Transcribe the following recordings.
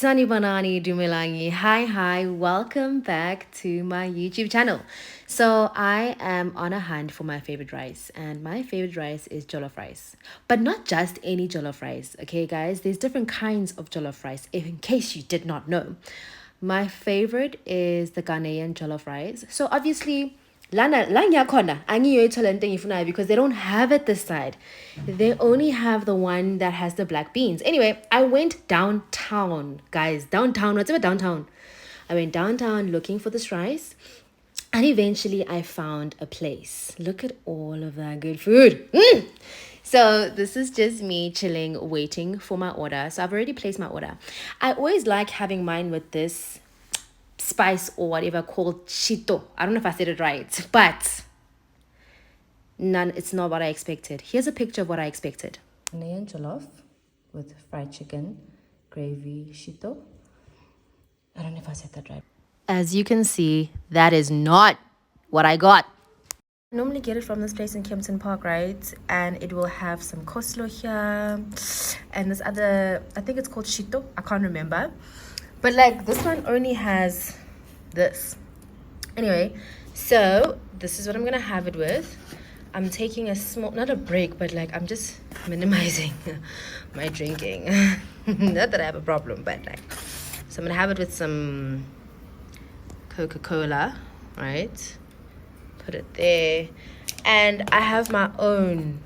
Sunny Banani Dumilangi. Hi, welcome back to my YouTube channel. So I am on a hunt for my favorite rice, and my favorite rice is jollof rice. But not just any jollof rice, okay guys? There's different kinds of jollof rice, if in case you did not know. My favorite is the Ghanaian jollof rice. So obviously lana lanyakhona angiyoyithola into engiyifunayo because they don't have it this side. They only have the one that has the black beans. Anyway, I went downtown, guys. Downtown. What's about downtown? I went downtown looking for this rice. And eventually I found a place. Look at all of that good food. So this is just me chilling, waiting for my order. So I've already placed my order. I always like having mine with this spice or whatever called chito. I don't know if I said it right, but it's not what I expected. Here's a picture of what I expected. Ghanaian jollof with fried chicken, gravy, chito. I don't know if I said that right. As you can see, that is not what I got. I normally get it from this place in Kempton Park, right? And it will have some coleslaw here and this other, I think it's called chito. I can't remember. But like this one only has this. Anyway, so this is what I'm gonna have it with. I'm taking a small, not a break, but like I'm just minimizing my drinking. Not that I have a problem, but like, so I'm gonna have it with some Coca-Cola, right? Put it there. And I have my own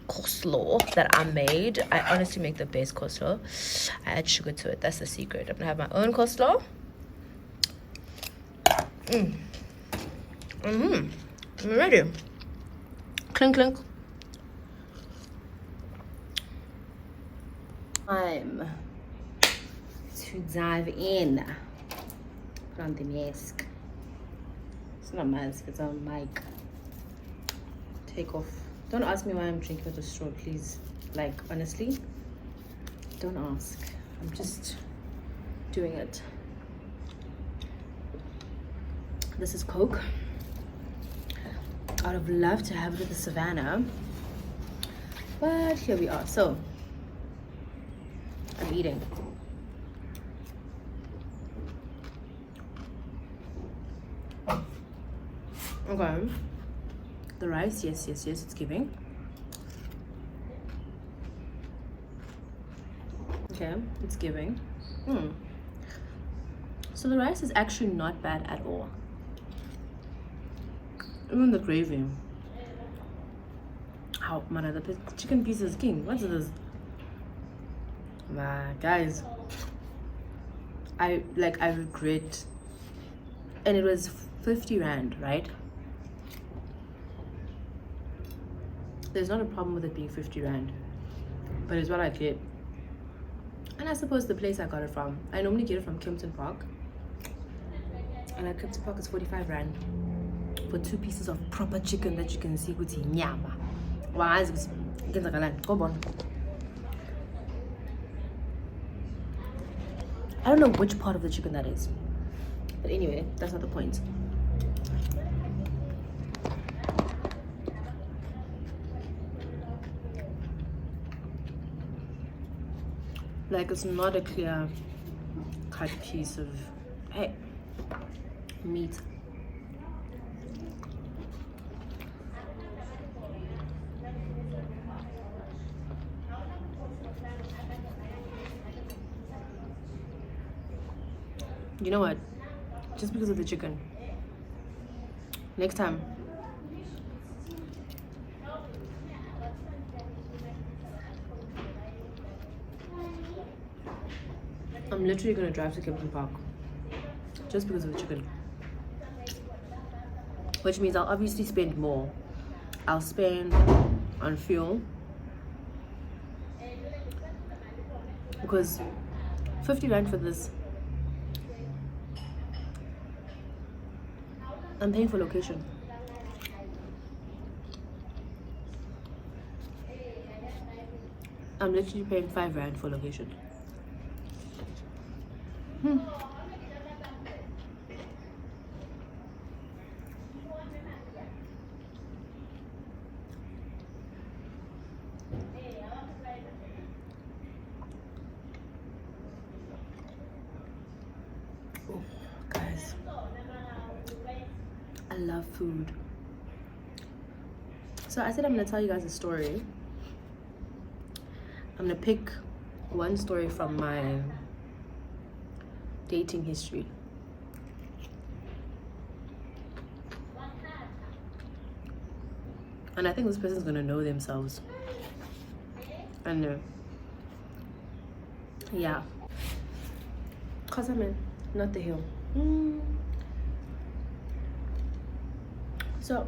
coleslaw that I made. I honestly make the best coleslaw. I add sugar to it. That's the secret. I'm gonna have my own coleslaw. I'm ready. Clink, clink. Time to dive in. Put on the mask. It's not a mask, it's a mic. Take off. Don't ask me why I'm drinking with a straw, please. Like, honestly, don't ask. I'm just doing it. This is Coke. I would have loved to have it with the Savannah, but here we are. So, I'm eating. Okay. The rice, yes, it's giving. Okay, it's giving. So the rice is actually not bad at all. Even the gravy. How, man, the chicken piece is king. What is this? Guys, I regret. And it was 50 rand, right? There's not a problem with it being 50 rand, but it's what I get. And I suppose the place I got it from, I normally get it from Kempton Park, and at Kempton Park is 45 rand for 2 pieces of proper chicken that you can see with nyama. Come on. I don't know which part of the chicken that is, but anyway, that's not the point. Like, it's not a clear cut piece of meat. You know what? Just because of the chicken. Next time, I'm literally gonna drive to Kempton Park just because of the chicken. Which means I'll obviously spend more. I'll spend on fuel because 50 rand for this. I'm paying for location. I'm literally paying 5 rand for location. Oh, guys, I love food. So I said I'm gonna tell you guys a story. I'm gonna pick one story from my dating history. And I think this person's gonna know themselves. I know. Yeah. Xhosa man, not the hill. So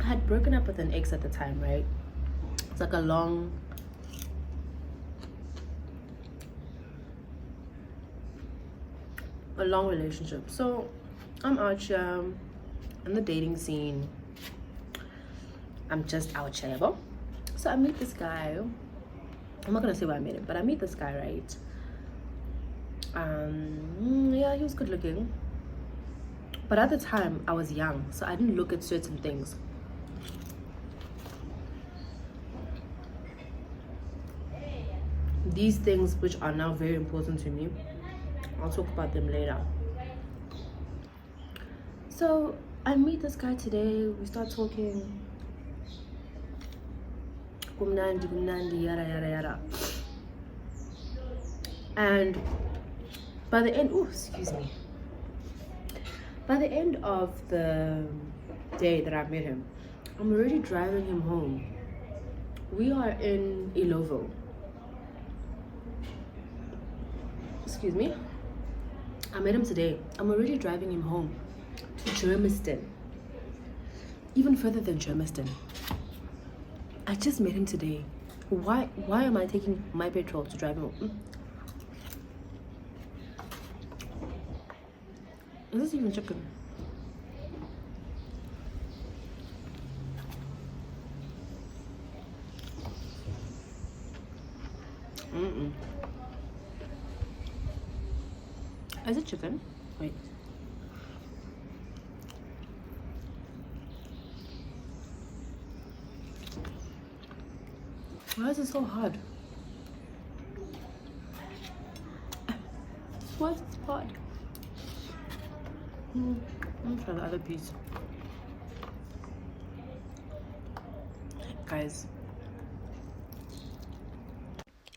I had broken up with an ex at the time, right? It's like a long relationship. So I'm out here in the dating scene. I'm just out here. So I meet this guy. I'm not gonna say where I met him, but I meet this guy, right? Yeah, he was good looking. But at the time, I was young, so I didn't look at certain things. These things, which are now very important to me, I'll talk about them later. So I meet this guy today. We start talking. Kumnandi, yada yada yada. And by the end, excuse me. By the end of the day that I met him, I'm already driving him home. We are in Ilovo. Excuse me. I met him today. I'm already driving him home to Germiston. Even further than Germiston. I just met him today. Why am I taking my petrol to drive him home? Is this even chicken? Is it chicken? Wait. Why is it so hard? Why is it hard? Let me try the other piece. Guys.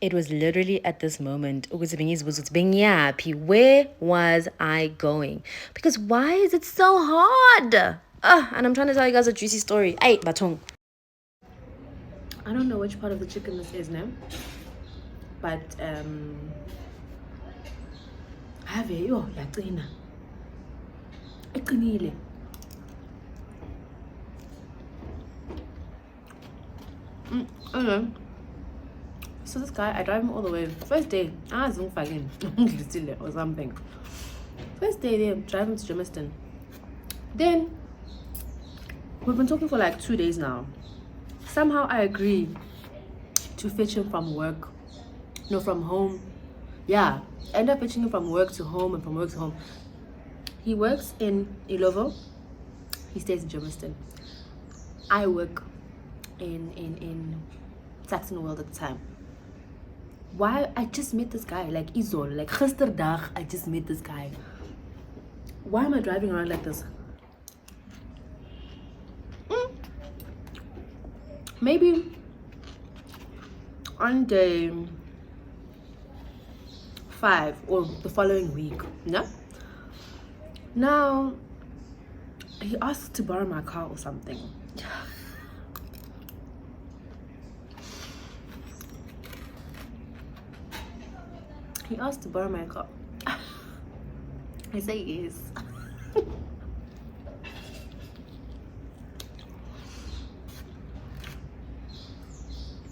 It was literally at this moment, where was I going? Because why is it so hard? And I'm trying to tell you guys a juicy story. Hey, Batong. I don't know which part of the chicken this is now, but have it. Oh, yaqina. Iqinile. Okay. So this guy, I drive him all the way. First day, I was fucking or something. First day, they drive him to Germiston. Then we've been talking for like 2 days now. Somehow I agree to fetch him from work. No, from home. Yeah, end up fetching him from work to home and from work to home. He works in Ilovo. He stays in Germiston. I work in Saxon World at the time. Why? I just met this guy, like Izol, like gisterdag, I just met this guy. Why am I driving around like this? Maybe on day 5 or the following week, no? Now, he asked to borrow my car or something. He asked to borrow my car. I say yes.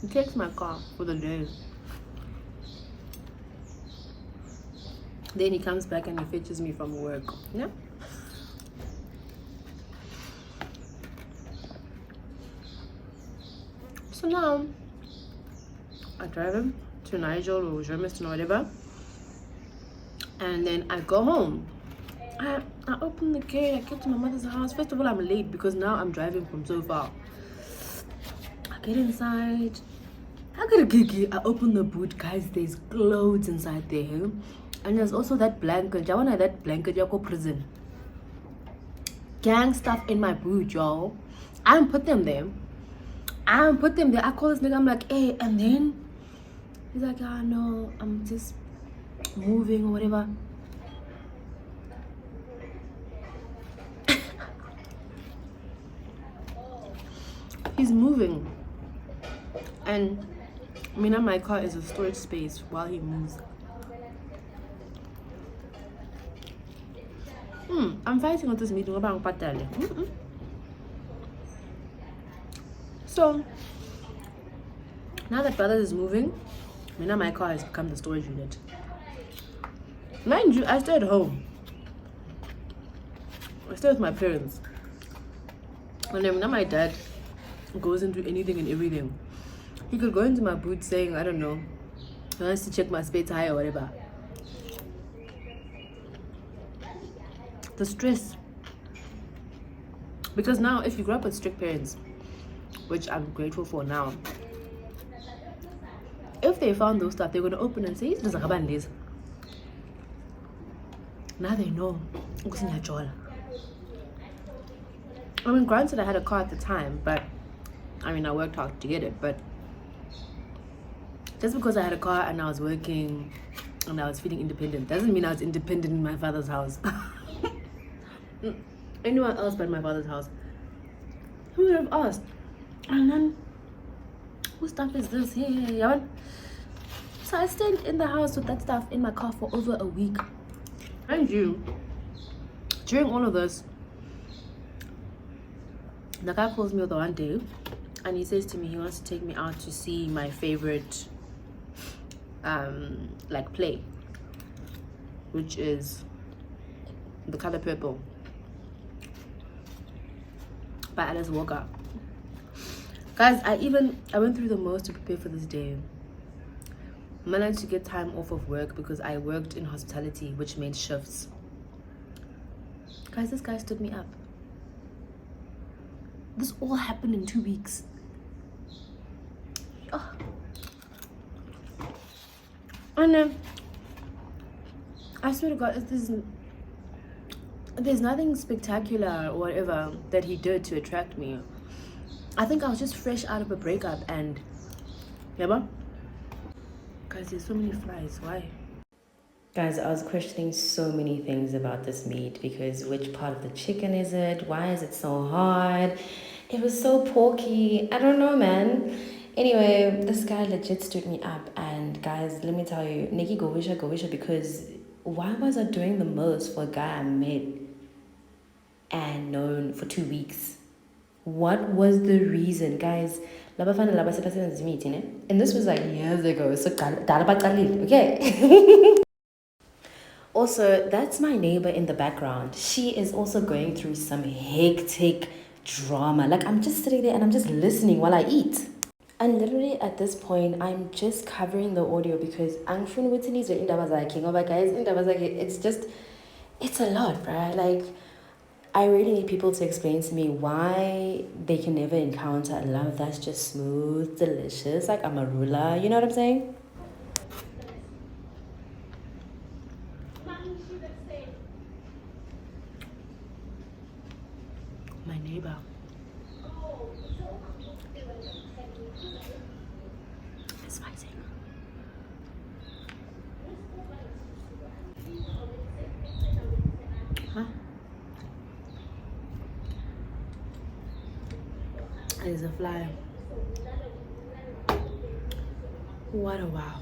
He takes my car for the day. Then he comes back and he fetches me from work. Yeah. So now I drive him to Nigel or Germiston or whatever, and then I go home. I open the gate, I get to my mother's house. First of all, I'm late because now I'm driving from so far. I get inside. I got a gigi. I open the boot, guys. There's clothes inside there. And there's also that blanket. I want that blanket. You go prison. Gang stuff in my boot, y'all. I don't put them there. I call this nigga. I'm like, hey, and then he's like, ah, no, I'm just moving or whatever. He's moving, and my car is a storage space while he moves. I'm fighting with this meeting about patale. So now that brother is moving, my car has become the storage unit. Mind you, I stay at home. I stay with my parents. And then now my dad goes into anything and everything. He could go into my boot saying, I don't know, he wants to check my spare tire or whatever. The stress. Because now, if you grow up with strict parents, which I'm grateful for now, if they found those stuff, they're going to open and say, now they know. I mean, granted, I had a car at the time, but I worked hard to get it. But just because I had a car and I was working and I was feeling independent doesn't mean I was independent in my father's house. Anyone else but my father's house, who would have asked? And then, whose stuff is this? Yeah. So I stayed in the house with that stuff in my car for over a week. And during all of this, the guy calls me the one day and he says to me he wants to take me out to see my favorite play, which is The Color Purple by Alice Walker. Guys, I went through the most to prepare for this day. I managed to get time off of work because I worked in hospitality, which meant shifts. Guys, this guy stood me up. This all happened in 2 weeks. Oh. And I swear to God, there's nothing spectacular or whatever that he did to attract me. I think I was just fresh out of a breakup and yeah, guys, there's so many flies. Why? Guys, I was questioning so many things about this meat because which part of the chicken is it? Why is it so hard? It was so porky. I don't know, man. Anyway, this guy legit stood me up. And guys, let me tell you, Nikki Govisha, because why was I doing the most for a guy I met and known for 2 weeks? What was the reason, guys? And this was like years ago. So, okay. Also, that's my neighbor in the background. She is also going through some hectic drama. Like, I'm just sitting there and I'm just listening while I eat. And literally at this point, I'm just covering the audio because guys, it's a lot, right? Like, I really need people to explain to me why they can never encounter a love that's just smooth, delicious, like amarula. You know what I'm saying? My neighbor. It's fighting. Huh? There's a fly. What a wow.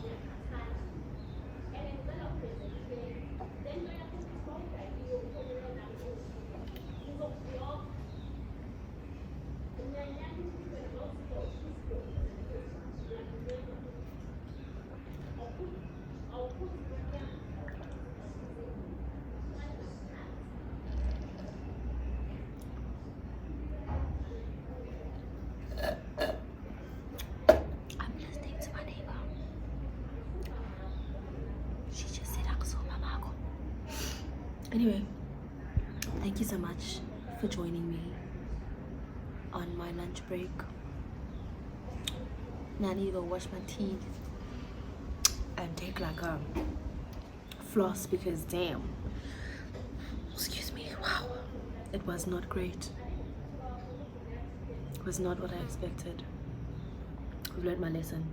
Anyway, thank you so much for joining me on my lunch break. Now I need to go wash my teeth and take like a floss because damn. Excuse me. Wow. It was not great. It was not what I expected. I've learned my lesson.